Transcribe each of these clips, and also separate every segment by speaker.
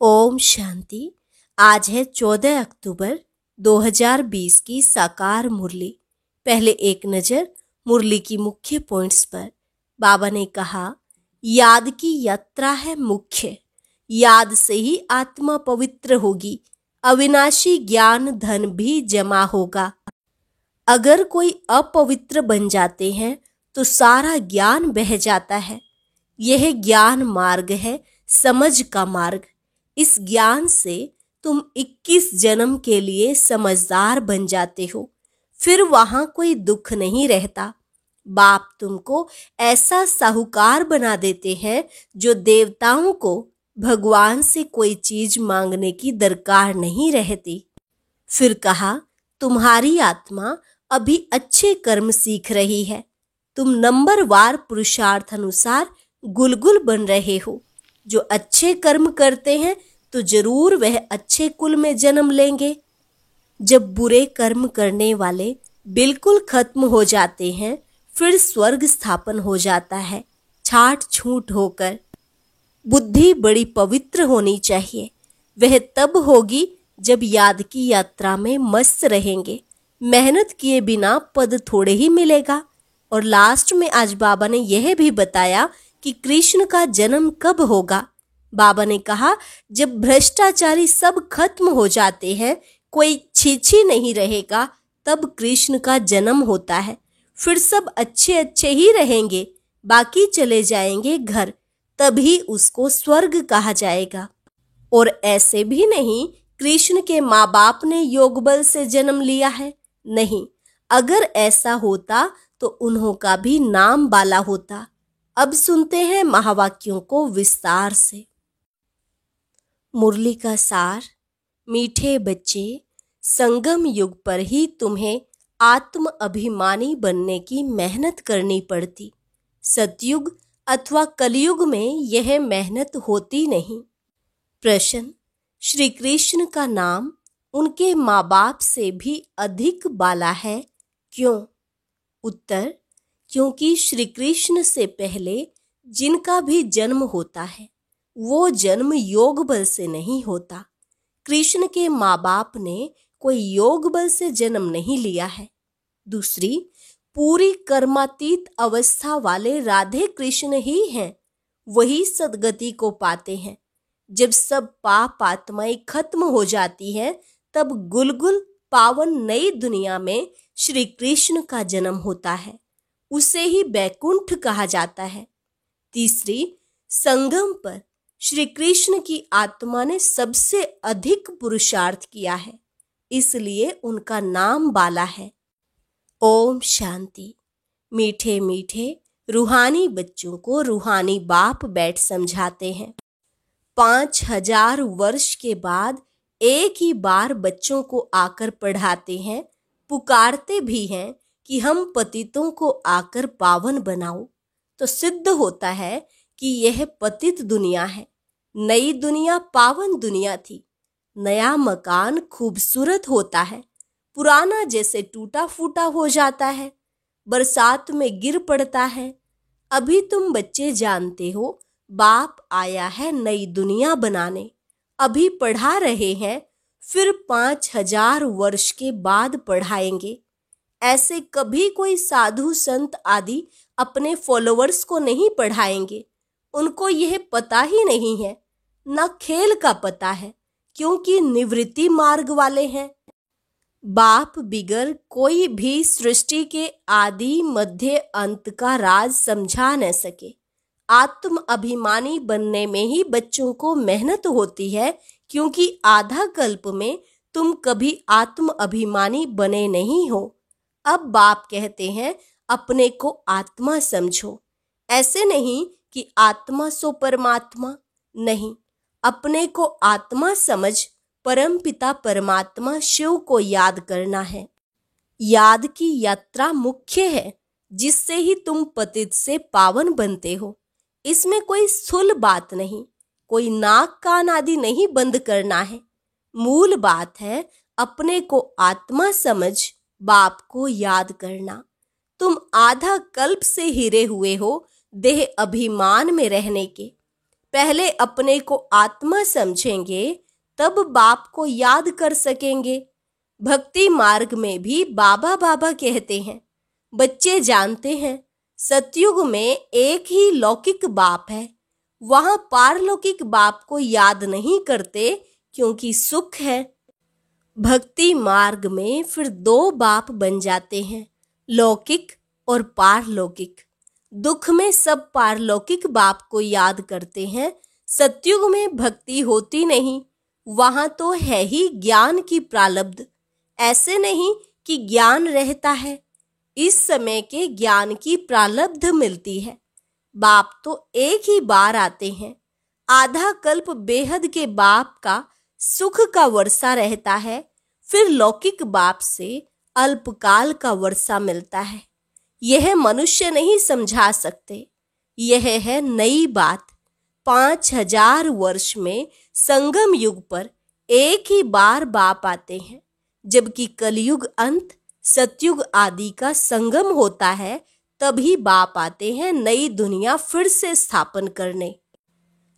Speaker 1: ओम शांति। आज है 14 अक्टूबर 2020 की साकार मुरली। पहले एक नज़र मुरली की मुख्य पॉइंट्स पर। बाबा ने कहा, याद की यात्रा है मुख्य, याद से ही आत्मा पवित्र होगी, अविनाशी ज्ञान धन भी जमा होगा। अगर कोई अपवित्र बन जाते हैं तो सारा ज्ञान बह जाता है। यह ज्ञान मार्ग है, समझ का मार्ग। इस ज्ञान से तुम 21 जन्म के लिए समझदार बन जाते हो, फिर वहां कोई दुख नहीं रहता। बाप तुमको ऐसा साहूकार बना देते हैं जो देवताओं को भगवान से कोई चीज मांगने की दरकार नहीं रहती। फिर कहा, तुम्हारी आत्मा अभी अच्छे कर्म सीख रही है। तुम नंबरवार पुरुषार्थ अनुसार गुलगुल बन रहे हो। जो अच्छे कर्म करते हैं तो जरूर वह अच्छे कुल में जन्म लेंगे। जब बुरे कर्म करने वाले बिल्कुल खत्म हो जाते हैं, फिर स्वर्ग स्थापन हो जाता है, छाट छूट होकर। बुद्धि बड़ी पवित्र होनी चाहिए। वह तब होगी जब याद की यात्रा में मस्त रहेंगे। मेहनत किए बिना पद थोड़े ही मिलेगा। और लास्ट में आज बाबा ने यह भी बताया कि कृष्ण का जन्म कब होगा। बाबा ने कहा, जब भ्रष्टाचारी सब खत्म हो जाते हैं, कोई छीछी नहीं रहेगा, तब कृष्ण का जन्म होता है। फिर सब अच्छे अच्छे ही रहेंगे, बाकी चले जाएंगे घर, तभी उसको स्वर्ग कहा जाएगा। और ऐसे भी नहीं कृष्ण के माँ बाप ने योग बल से जन्म लिया है, नहीं। अगर ऐसा होता तो उन्हों का भी नाम बाला होता। अब सुनते हैं महावाक्यों को विस्तार से। मुरली का सार। मीठे बच्चे, संगम युग पर ही तुम्हें आत्म अभिमानी बनने की मेहनत करनी पड़ती। सतयुग अथवा कलयुग में यह मेहनत होती नहीं। प्रश्न, श्री कृष्ण का नाम उनके माँ बाप से भी अधिक बाला है, क्यों? उत्तर, क्योंकि श्री कृष्ण से पहले जिनका भी जन्म होता है वो जन्म योग बल से नहीं होता। कृष्ण के माँ बाप ने कोई योग बल से जन्म नहीं लिया है। दूसरी, पूरी कर्मातीत अवस्था वाले राधे कृष्ण ही हैं, वही सदगति को पाते हैं। जब सब पाप आत्माएं खत्म हो जाती हैं, तब गुलगुल पावन नई दुनिया में श्री कृष्ण का जन्म होता है, उसे ही बैकुंठ कहा जाता है। तीसरी, संगम पर श्री कृष्ण की आत्मा ने सबसे अधिक पुरुषार्थ किया है, इसलिए उनका नाम बाला है। ओम शांति। मीठे मीठे रूहानी बच्चों को रूहानी बाप बैठ समझाते हैं। 5000 वर्ष के बाद एक ही बार बच्चों को आकर पढ़ाते हैं, पुकारते भी हैं कि हम पतितों को आकर पावन बनाओ। तो सिद्ध होता है कि यह पतित दुनिया है। नई दुनिया पावन दुनिया थी। नया मकान खूबसूरत होता है, पुराना जैसे टूटा फूटा हो जाता है, बरसात में गिर पड़ता है। अभी तुम बच्चे जानते हो, बाप आया है नई दुनिया बनाने। अभी पढ़ा रहे हैं, फिर 5000 वर्ष के बाद पढ़ाएंगे। ऐसे कभी कोई साधु संत आदि अपने फॉलोअर्स को नहीं पढ़ाएंगे। उनको यह पता ही नहीं है, न खेल का पता है, क्योंकि निवृत्ति मार्ग वाले हैं। बाप बिगर कोई भी सृष्टि के आदि मध्य अंत का राज समझा न सके। आत्म अभिमानी बनने में ही बच्चों को मेहनत होती है, क्योंकि आधा कल्प में तुम कभी आत्म अभिमानी बने नहीं हो। अब बाप कहते हैं, अपने को आत्मा समझो। ऐसे नहीं कि आत्मा सो परमात्मा, नहीं। अपने को आत्मा समझ परम पिता परमात्मा शिव को याद करना है। याद की यात्रा मुख्य है, जिससे ही तुम पतित से पावन बनते हो। इसमें कोई स्थूल बात नहीं, कोई नाक कान आदि नहीं बंद करना है। मूल बात है अपने को आत्मा समझ बाप को याद करना। तुम आधा कल्प से हिरे हुए हो देह अभिमान में रहने के। पहले अपने को आत्मा समझेंगे तब बाप को याद कर सकेंगे। भक्ति मार्ग में भी बाबा बाबा कहते हैं। बच्चे जानते हैं सतयुग में एक ही लौकिक बाप है, वहां पारलौकिक बाप को याद नहीं करते क्योंकि सुख है। भक्ति मार्ग में फिर दो बाप बन जाते हैं, लौकिक और पारलौकिक। दुख में सब पारलौकिक बाप को याद करते हैं। सतयुग में भक्ति होती नहीं, वहां तो है ही ज्ञान की प्रालब्ध। ऐसे नहीं कि ज्ञान रहता है, इस समय के ज्ञान की प्रालब्ध मिलती है। बाप तो एक ही बार आते हैं। आधा कल्प बेहद के बाप का सुख का वर्षा रहता है, फिर लौकिक बाप से अल्पकाल का वर्षा मिलता है। यह मनुष्य नहीं समझा सकते। यह है नई बात। 5000 वर्ष में संगम युग पर एक ही बार बाप आते हैं, जबकि कलयुग अंत सतयुग आदि का संगम होता है, तभी बाप आते हैं नई दुनिया फिर से स्थापन करने।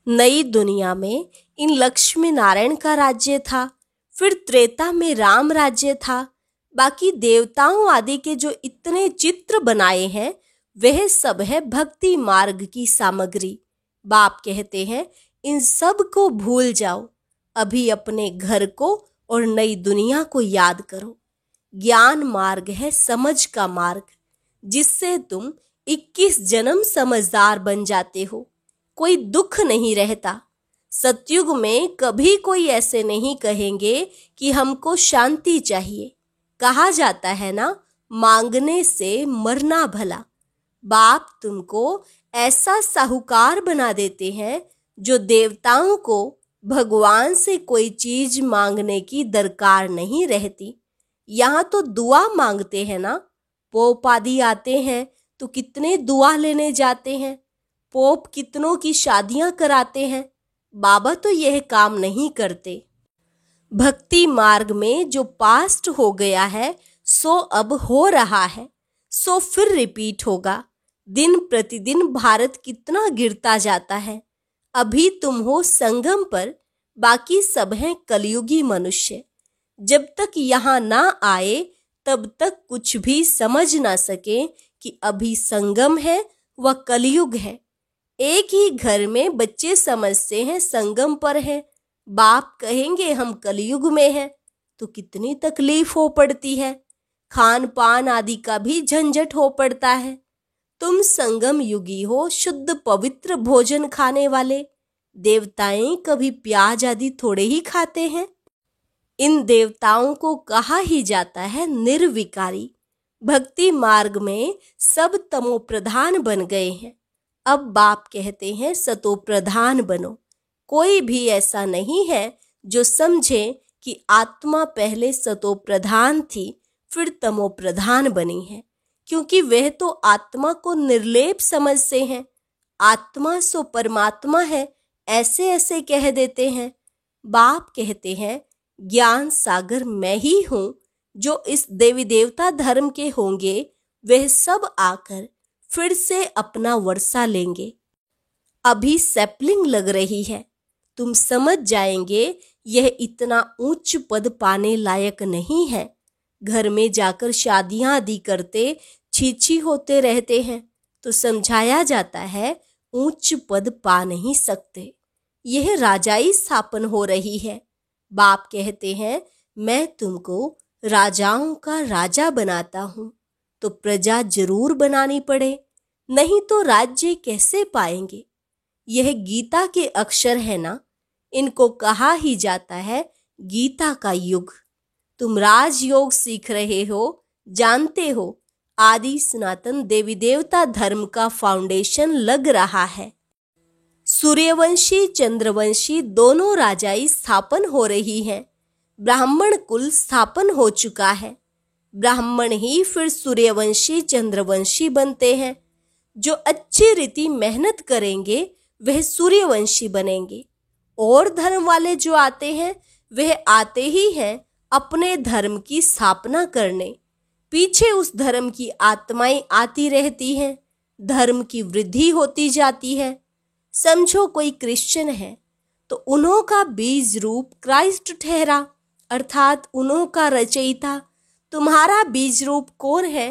Speaker 1: नई दुनिया में इन लक्ष्मी नारायण का राज्य था, फिर त्रेता में राम राज्य था। बाकी देवताओं आदि के जो इतने चित्र बनाए हैं वह सब है भक्ति मार्ग की सामग्री। बाप कहते हैं इन सब को भूल जाओ, अभी अपने घर को और नई दुनिया को याद करो। ज्ञान मार्ग है समझ का मार्ग, जिससे तुम 21 जन्म समझदार बन जाते हो। कोई दुख नहीं रहता। सतयुग में कभी कोई ऐसे नहीं कहेंगे कि हमको शांति चाहिए। कहा जाता है ना, मांगने से मरना भला। बाप तुमको ऐसा साहूकार बना देते हैं जो देवताओं को भगवान से कोई चीज मांगने की दरकार नहीं रहती। यहाँ तो दुआ मांगते हैं ना। पोप आदि आते हैं तो कितने दुआ लेने जाते हैं। पोप कितनों की शादियां कराते हैं। बाबा तो यह काम नहीं करते। भक्ति मार्ग में जो पास्ट हो गया है सो अब हो रहा है, सो फिर रिपीट होगा। दिन प्रतिदिन भारत कितना गिरता जाता है। अभी तुम हो संगम पर, बाकी सब हैं कलयुगी मनुष्य। जब तक यहाँ ना आए तब तक कुछ भी समझ ना सके कि अभी संगम है व कलयुग है। एक ही घर में बच्चे समझते हैं संगम पर है, बाप कहेंगे हम कलयुग में हैं, तो कितनी तकलीफ हो पड़ती है। खान पान आदि का भी झंझट हो पड़ता है। तुम संगम युगी हो, शुद्ध पवित्र भोजन खाने वाले। देवताएं कभी प्याज आदि थोड़े ही खाते हैं। इन देवताओं को कहा ही जाता है निर्विकारी। भक्ति मार्ग में सब तमो प्रधान बन गए हैं। अब बाप कहते हैं सतो प्रधान बनो। कोई भी ऐसा नहीं है जो समझे कि आत्मा पहले सतो प्रधान थी फिर तमो प्रधान बनी है, क्योंकि वह तो आत्मा को निर्लेप समझते हैं। आत्मा सो परमात्मा है, ऐसे ऐसे कह देते हैं। बाप कहते हैं ज्ञान सागर मैं ही हूं। जो इस देवी देवता धर्म के होंगे वह सब आकर फिर से अपना वर्षा लेंगे। अभी सैपलिंग लग रही है, तुम समझ जाएंगे यह इतना उच्च पद पाने लायक नहीं है। घर में जाकर शादियां आदि करते छीछी होते रहते हैं तो समझाया जाता है उच्च पद पा नहीं सकते। यह राजाई स्थापन हो रही है। बाप कहते हैं मैं तुमको राजाओं का राजा बनाता हूं, तो प्रजा जरूर बनानी पड़े, नहीं तो राज्य कैसे पाएंगे। यह गीता के अक्षर है ना, इनको कहा ही जाता है गीता का युग। तुम राजयोग सीख रहे हो, जानते हो आदि सनातन देवी देवता धर्म का फाउंडेशन लग रहा है। सूर्यवंशी चंद्रवंशी दोनों राजाई स्थापन हो रही हैं। ब्राह्मण कुल स्थापन हो चुका है। ब्राह्मण ही फिर सूर्यवंशी चंद्रवंशी बनते हैं। जो अच्छी रीति मेहनत करेंगे वह सूर्यवंशी बनेंगे। और धर्म वाले जो आते हैं वह आते ही हैं अपने धर्म की स्थापना करने। पीछे उस धर्म की आत्माएं आती रहती हैं, धर्म की वृद्धि होती जाती है। समझो कोई क्रिश्चियन है तो उन्हों का बीज रूप क्राइस्ट ठहरा, अर्थात उन्हों का रचयिता। तुम्हारा बीज रूप कौन है?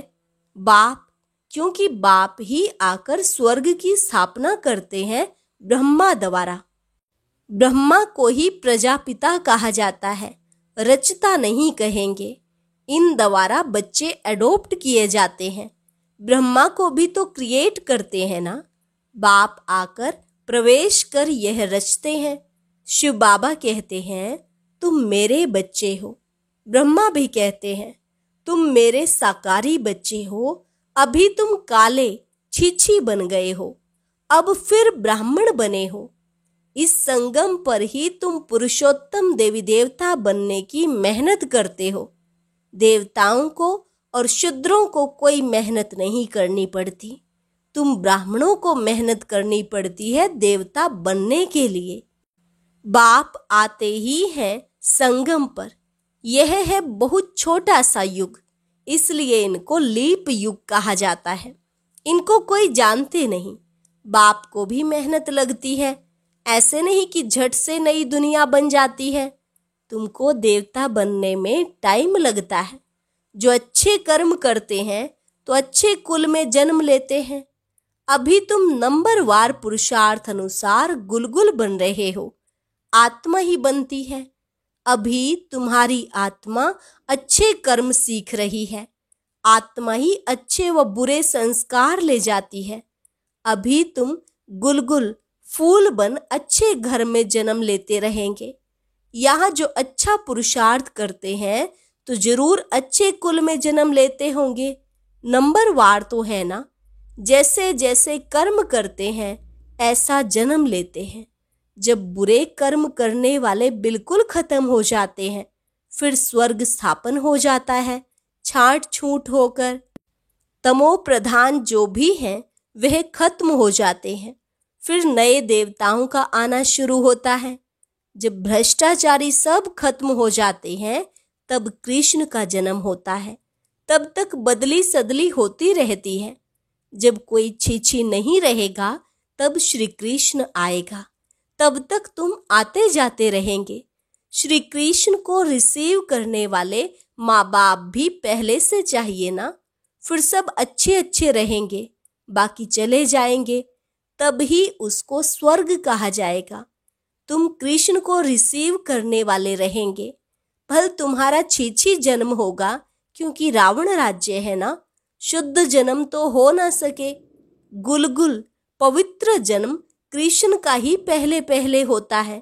Speaker 1: बाप, क्योंकि बाप ही आकर स्वर्ग की स्थापना करते हैं ब्रह्मा द्वारा। ब्रह्मा को ही प्रजापिता कहा जाता है, रचता नहीं कहेंगे। इन द्वारा बच्चे एडॉप्ट किए जाते हैं। ब्रह्मा को भी तो क्रिएट करते हैं ना। बाप आकर प्रवेश कर यह रचते हैं। शिव बाबा कहते हैं तुम मेरे बच्चे हो। ब्रह्मा भी कहते हैं तुम मेरे साकारी बच्चे हो। अभी तुम काले छीछी बन गए हो, अब फिर ब्राह्मण बने हो। इस संगम पर ही तुम पुरुषोत्तम देवी देवता बनने की मेहनत करते हो। देवताओं को और शूद्रों को कोई मेहनत नहीं करनी पड़ती। तुम ब्राह्मणों को मेहनत करनी पड़ती है देवता बनने के लिए। बाप आते ही हैं संगम पर। यह है बहुत छोटा सा युग, इसलिए इनको लीप युग कहा जाता है। इनको कोई जानते नहीं। बाप को भी मेहनत लगती है। ऐसे नहीं कि झट से नई दुनिया बन जाती है। तुमको देवता बनने में टाइम लगता है। जो अच्छे कर्म करते हैं तो अच्छे कुल में जन्म लेते हैं। अभी तुम नंबरवार पुरुषार्थ अनुसार गुलगुल बन रहे हो। आत्मा ही बनती है। अभी तुम्हारी आत्मा अच्छे कर्म सीख रही है। आत्मा ही अच्छे व बुरे संस्कार ले जाती है। अभी तुम गुलगुल फूल बन अच्छे घर में जन्म लेते रहेंगे। यहाँ जो अच्छा पुरुषार्थ करते हैं तो जरूर अच्छे कुल में जन्म लेते होंगे। नंबरवार तो है ना। जैसे जैसे कर्म करते हैं ऐसा जन्म लेते हैं। जब बुरे कर्म करने वाले बिल्कुल खत्म हो जाते हैं फिर स्वर्ग स्थापन हो जाता है छांट छूट होकर। तमो प्रधान जो भी हैं वह खत्म हो जाते हैं। फिर नए देवताओं का आना शुरू होता है। जब भ्रष्टाचारी सब खत्म हो जाते हैं तब कृष्ण का जन्म होता है। तब तक बदली सदली होती रहती है। जब कोई छीछी नहीं रहेगा तब श्री कृष्ण आएगा। तब तक तुम आते जाते रहेंगे। श्री कृष्ण को रिसीव करने वाले माँ बाप भी पहले से चाहिए ना। फिर सब अच्छे अच्छे रहेंगे, बाकी चले जाएंगे। तब ही उसको स्वर्ग कहा जाएगा। तुम कृष्ण को रिसीव करने वाले रहेंगे। भल तुम्हारा छीछी जन्म होगा क्योंकि रावण राज्य है ना। शुद्ध जन्म तो हो ना सके। गुलगुल पवित्र जन्म कृष्ण का ही पहले पहले होता है।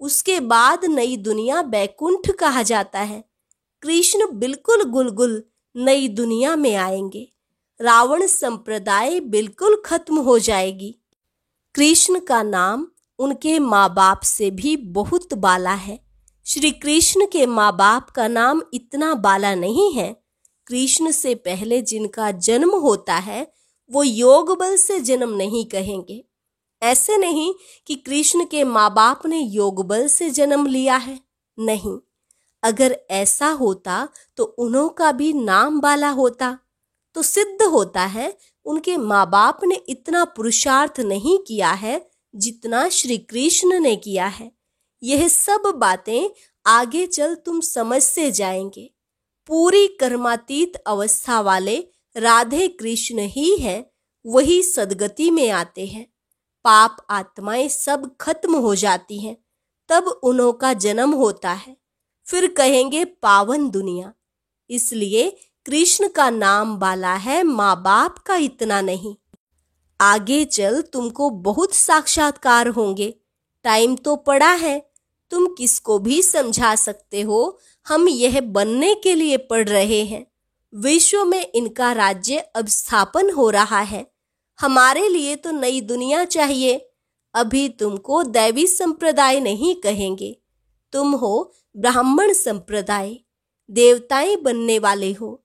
Speaker 1: उसके बाद नई दुनिया बैकुंठ कहा जाता है। कृष्ण बिल्कुल गुलगुल नई दुनिया में आएंगे। रावण संप्रदाय बिल्कुल खत्म हो जाएगी। कृष्ण का नाम उनके माँ बाप से भी बहुत बाला है। श्री कृष्ण के माँ बाप का नाम इतना बाला नहीं है। कृष्ण से पहले जिनका जन्म होता है वो योग बल से जन्म नहीं कहेंगे। ऐसे नहीं कि कृष्ण के माँ बाप ने योग बल से जन्म लिया है, नहीं। अगर ऐसा होता तो उन्हों का भी नाम बाला होता। तो सिद्ध होता है उनके माँ बाप ने इतना पुरुषार्थ नहीं किया है जितना श्री कृष्ण ने किया है। यह सब बातें आगे चल तुम समझ से जाएंगे। पूरी कर्मातीत अवस्था वाले राधे कृष्ण ही हैं, वही सदगति में आते हैं। पाप आत्माएं सब खत्म हो जाती हैं, तब उन्हों का जन्म होता है। फिर कहेंगे पावन दुनिया। इसलिए कृष्ण का नाम बाला है, माँ बाप का इतना नहीं। आगे चल तुमको बहुत साक्षात्कार होंगे। टाइम तो पड़ा है। तुम किसको भी समझा सकते हो। हम यह बनने के लिए पढ़ रहे हैं। विश्व में इनका राज्य अब स्थापन हो रहा है। हमारे लिए तो नई दुनिया चाहिए। अभी तुमको दैवी संप्रदाय नहीं कहेंगे। तुम हो ब्राह्मण संप्रदाय। देवताएं बनने वाले हो।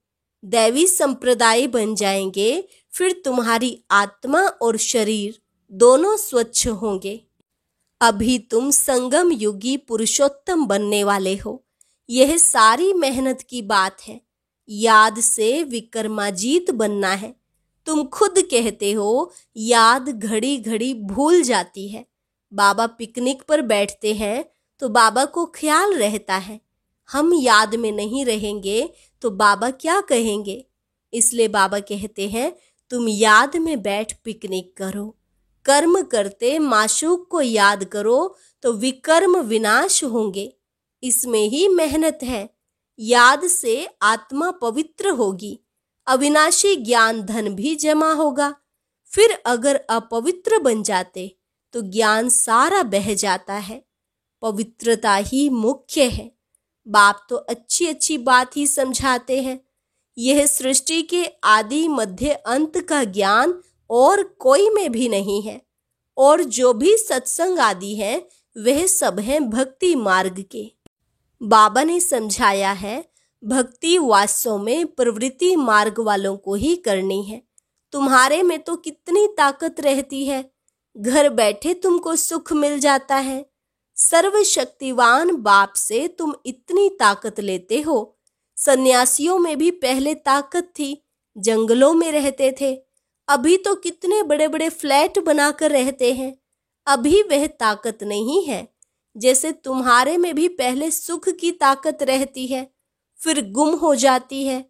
Speaker 1: दैवी संप्रदाय बन जाएंगे। फिर तुम्हारी आत्मा और शरीर दोनों स्वच्छ होंगे। अभी तुम संगम युगी पुरुषोत्तम बनने वाले हो। यह सारी मेहनत की बात है। याद से विक्रमाजीत बनना है। तुम खुद कहते हो याद घड़ी घड़ी भूल जाती है। बाबा पिकनिक पर बैठते हैं तो बाबा को ख्याल रहता है, हम याद में नहीं रहेंगे तो बाबा क्या कहेंगे। इसलिए बाबा कहते हैं तुम याद में बैठ पिकनिक करो, कर्म करते माशूक को याद करो तो विकर्म विनाश होंगे। इसमें ही मेहनत है। याद से आत्मा पवित्र होगी, अविनाशी ज्ञान धन भी जमा होगा। फिर अगर अपवित्र बन जाते तो ज्ञान सारा बह जाता है। पवित्रता ही मुख्य है। बाप तो अच्छी अच्छी बात ही समझाते हैं। यह सृष्टि के आदि मध्य अंत का ज्ञान और कोई में भी नहीं है। और जो भी सत्संग आदि है वह सब हैं भक्ति मार्ग के। बाबा ने समझाया है भक्ति वास्तव में प्रवृत्ति मार्ग वालों को ही करनी है। तुम्हारे में तो कितनी ताकत रहती है, घर बैठे तुमको सुख मिल जाता है। सर्वशक्तिवान बाप से तुम इतनी ताकत लेते हो। सन्यासियों में भी पहले ताकत थी, जंगलों में रहते थे। अभी तो कितने बड़े बड़े फ्लैट बनाकर रहते हैं। अभी वह ताकत नहीं है। जैसे तुम्हारे में भी पहले सुख की ताकत रहती है, फिर गुम हो जाती है।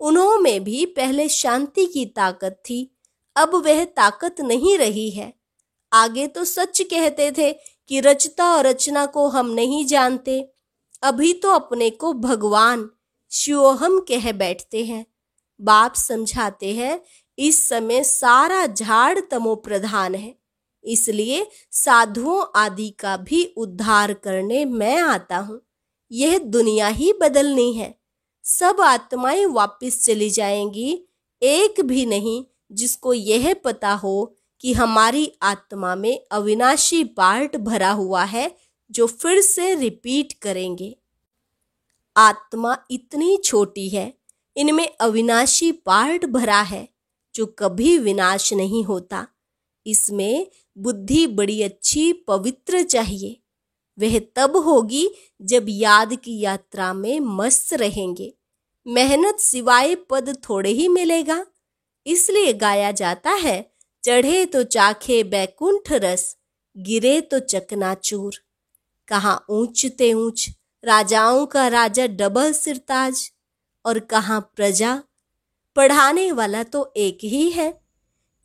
Speaker 1: उन्होंने भी पहले शांति की ताकत थी, अब वह ताकत नहीं रही है। आगे तो सच कहते थे कि रचता और रचना को हम नहीं जानते। अभी तो अपने को भगवान शिवोहम कह बैठते हैं। बाप समझाते हैं इस समय सारा झाड़ तमो प्रधान है, इसलिए साधुओं आदि का भी उद्धार करने मैं आता हूँ। यह दुनिया ही बदलनी है। सब आत्माएं वापस चली जाएंगी, एक भी नहीं जिसको यह पता हो कि हमारी आत्मा में अविनाशी पार्ट भरा हुआ है जो फिर से रिपीट करेंगे। आत्मा इतनी छोटी है, इनमें अविनाशी पार्ट भरा है जो कभी विनाश नहीं होता। इसमें बुद्धि बड़ी अच्छी पवित्र चाहिए। वह तब होगी जब याद की यात्रा में मस्त रहेंगे। मेहनत सिवाय पद थोड़े ही मिलेगा। इसलिए गाया जाता है चढ़े तो चाखे बैकुंठ रस, गिरे तो चकनाचूर। कहाँ ऊंचते ऊंच राजाओं का राजा डबल सिरताज, और कहाँ प्रजा। पढ़ाने वाला तो एक ही है।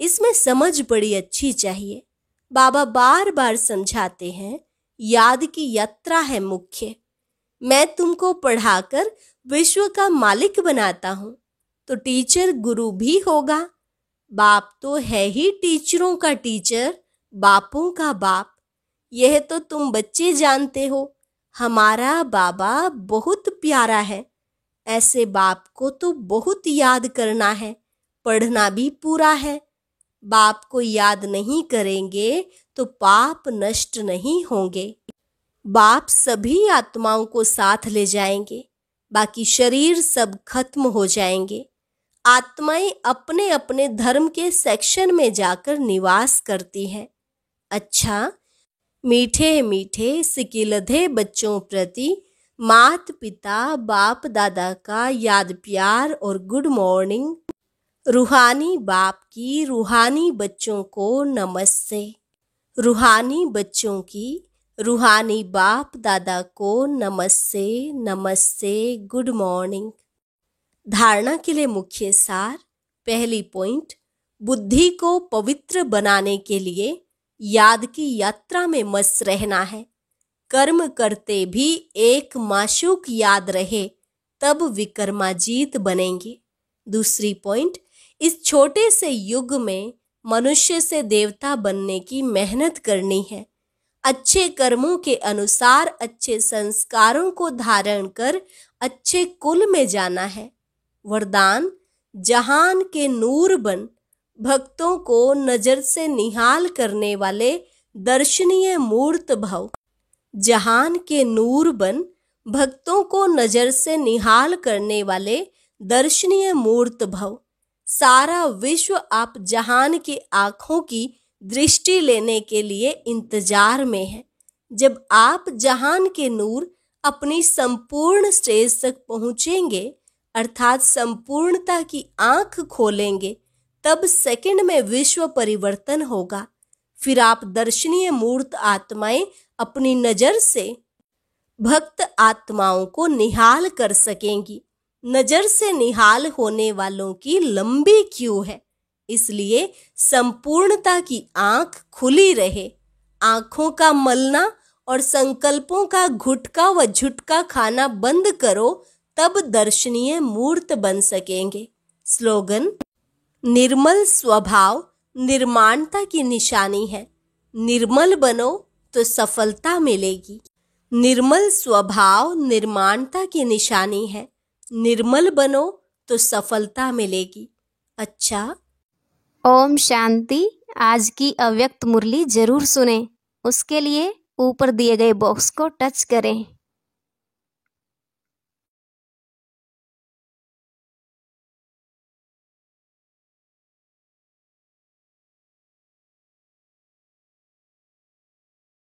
Speaker 1: इसमें समझ बड़ी अच्छी चाहिए। बाबा बार बार समझाते हैं याद की यात्रा है मुख्य। मैं तुमको पढ़ाकर विश्व का मालिक बनाता हूँ तो टीचर गुरु भी होगा। बाप तो है ही टीचरों का टीचर, बापों का बाप। यह तो तुम बच्चे जानते हो। हमारा बाबा बहुत प्यारा है। ऐसे बाप को तो बहुत याद करना है, पढ़ना भी पूरा है। बाप को याद नहीं करेंगे तो पाप नष्ट नहीं होंगे। बाप सभी आत्माओं को साथ ले जाएंगे, बाकी शरीर सब खत्म हो जाएंगे। आत्माएं अपने अपने धर्म के सेक्शन में जाकर निवास करती हैं। अच्छा, मीठे मीठे सिकिलधे बच्चों प्रति मात पिता बाप दादा का याद प्यार और गुड मॉर्निंग। रूहानी बाप की रूहानी बच्चों को नमस्ते। रूहानी बच्चों की रूहानी बाप दादा को नमस्ते नमस्ते, गुड मॉर्निंग। धारणा के लिए मुख्य सार। पहली पॉइंट, बुद्धि को पवित्र बनाने के लिए याद की यात्रा में मस्त रहना है। कर्म करते भी एक माशूक याद रहे तब विकर्माजीत बनेंगे। दूसरी पॉइंट, इस छोटे से युग में मनुष्य से देवता बनने की मेहनत करनी है। अच्छे कर्मों के अनुसार अच्छे संस्कारों को धारण कर अच्छे कुल में जाना है। वरदान, जहान के नूर बन, भक्तों को नजर से निहाल करने वाले दर्शनीय मूर्त भव। जहान के नूर बन, भक्तों को नजर से निहाल करने वाले दर्शनीय मूर्त भव। सारा विश्व आप जहान की आंखों की दृष्टि लेने के लिए इंतजार में है। जब आप जहान के नूर अपनी संपूर्ण स्टेज तक पहुंचेंगे, अर्थात संपूर्णता की आंख खोलेंगे, तब सेकंड में विश्व परिवर्तन होगा। फिर आप दर्शनीय मूर्त आत्माएं अपनी नजर से भक्त आत्माओं को निहाल कर सकेंगी। नजर से निहाल होने वालों की लंबी क्यू है, इसलिए संपूर्णता की आंख खुली रहे। आंखों का मलना और संकल्पों का गुटका व झुटका खाना बंद करो, तब दर्शनीय मूर्त बन सकेंगे। स्लोगन: निर्मल स्वभाव निर्माणता की निशानी है। निर्मल बनो तो सफलता मिलेगी। निर्मल स्वभाव निर्माणता की निशानी है। निर्मल बनो तो सफलता मिलेगी। अच्छा,
Speaker 2: ओम शांति। आज की अव्यक्त मुरली जरूर सुने। उसके लिए ऊपर दिए गए बॉक्स को टच करें।